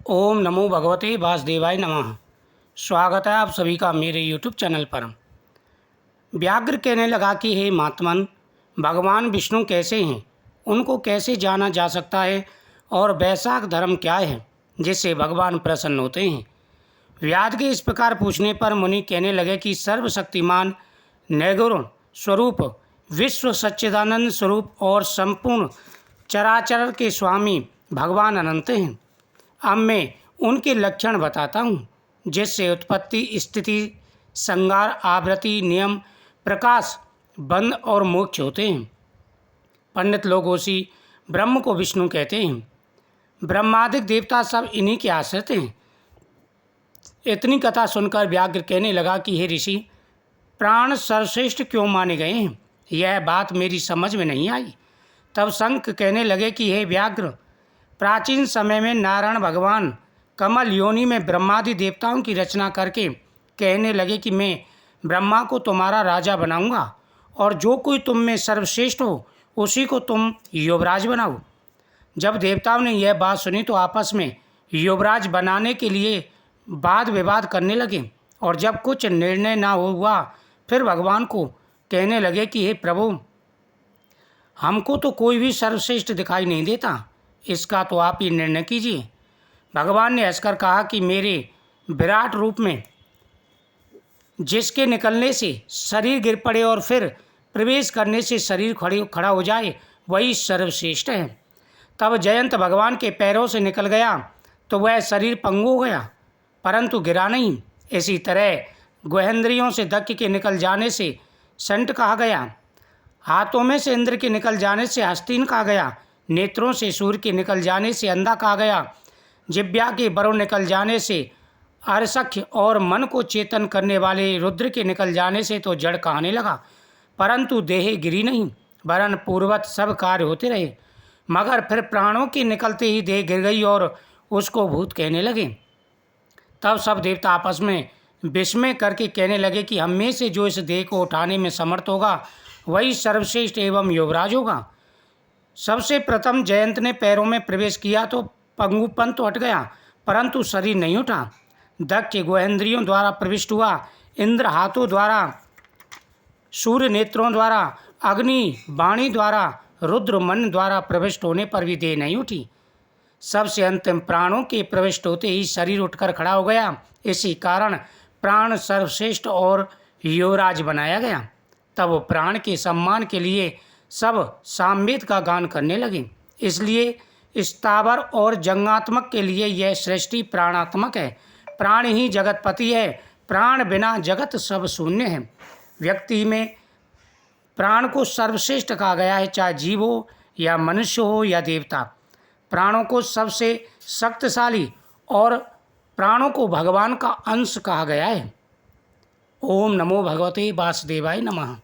ओम नमो भगवते वासुदेवाय नमः। स्वागत है आप सभी का मेरे यूट्यूब चैनल पर। व्याघ्र कहने लगा कि हे महात्मन, भगवान विष्णु कैसे हैं, उनको कैसे जाना जा सकता है और वैशाख धर्म क्या है जिससे भगवान प्रसन्न होते हैं। व्याध के इस प्रकार पूछने पर मुनि कहने लगे कि सर्वशक्तिमान निर्गुण स्वरूप, विश्व सच्चिदानंद स्वरूप और संपूर्ण चराचर के स्वामी भगवान अनंत हैं। अब मैं उनके लक्षण बताता हूँ जिससे उत्पत्ति, स्थिति, संहार, आवृत्ति, नियम, प्रकाश, बंध और मोक्ष होते हैं। पंडित लोग उसी ब्रह्म को विष्णु कहते हैं। ब्रह्मादिक देवता सब इन्हीं के आश्रित हैं। इतनी कथा सुनकर व्याघ्र कहने लगा कि हे ऋषि, प्राण सर्वश्रेष्ठ क्यों माने गए हैं, यह बात मेरी समझ में नहीं आई। तब शंख कहने लगे कि हे व्याघ्र, प्राचीन समय में नारायण भगवान कमल योनि में ब्रह्मादि देवताओं की रचना करके कहने लगे कि मैं ब्रह्मा को तुम्हारा राजा बनाऊंगा और जो कोई तुम में सर्वश्रेष्ठ हो उसी को तुम युवराज बनाओ। जब देवताओं ने यह बात सुनी तो आपस में युवराज बनाने के लिए वाद विवाद करने लगे और जब कुछ निर्णय ना हुआ फिर भगवान को कहने लगे कि हे प्रभु, हमको तो कोई भी सर्वश्रेष्ठ दिखाई नहीं देता, इसका तो आप ही निर्णय कीजिए। भगवान ने हंसकर कहा कि मेरे विराट रूप में जिसके निकलने से शरीर गिर पड़े और फिर प्रवेश करने से शरीर खड़ा हो जाए वही सर्वश्रेष्ठ है। तब जयंत भगवान के पैरों से निकल गया तो वह शरीर पंगु हो गया परंतु गिरा नहीं। इसी तरह गुहेंद्रियों से दक्ष के निकल जाने से संट कहा गया, हाथों में से इंद्र के निकल जाने से हस्तीन कहा गया, नेत्रों से सूर्य के निकल जाने से अंधा कहा गया, जिह्वा के वरुण निकल जाने से अरसख्य और मन को चेतन करने वाले रुद्र के निकल जाने से तो जड़ कहने लगा, परंतु देह गिरी नहीं वरन पूर्वत सब कार्य होते रहे। मगर फिर प्राणों के निकलते ही देह गिर गई और उसको भूत कहने लगे। तब सब देवता आपस में विस्मय करके कहने लगे कि हम में से जो इस देह को उठाने में समर्थ होगा वही सर्वश्रेष्ठ एवं युवराज होगा। सबसे प्रथम जयंत ने पैरों में प्रवेश किया तो पंगुपन तो हट गया परंतु शरीर नहीं उठा। दक्ष गुहेंद्रियों द्वारा प्रविष्ट हुआ, इंद्र हाथों द्वारा, सूर्य नेत्रों द्वारा, अग्नि वाणी द्वारा, रुद्र मन द्वारा प्रविष्ट होने पर भी देह नहीं उठी। सबसे अंतिम प्राणों के प्रविष्ट होते ही शरीर उठकर खड़ा हो गया। इसी कारण प्राण सर्वश्रेष्ठ और युवराज बनाया गया। तब वो प्राण के सम्मान के लिए सब सामवेद का गान करने लगे। इसलिए स्थावर और जंगात्मक के लिए यह सृष्टि प्राणात्मक है। प्राण ही जगतपति है, प्राण बिना जगत सब शून्य है। व्यक्ति में प्राण को सर्वश्रेष्ठ कहा गया है, चाहे जीव हो या मनुष्य हो या देवता। प्राणों को सबसे शक्तिशाली और प्राणों को भगवान का अंश कहा गया है। ओम नमो भगवते वासुदेवाय नमः।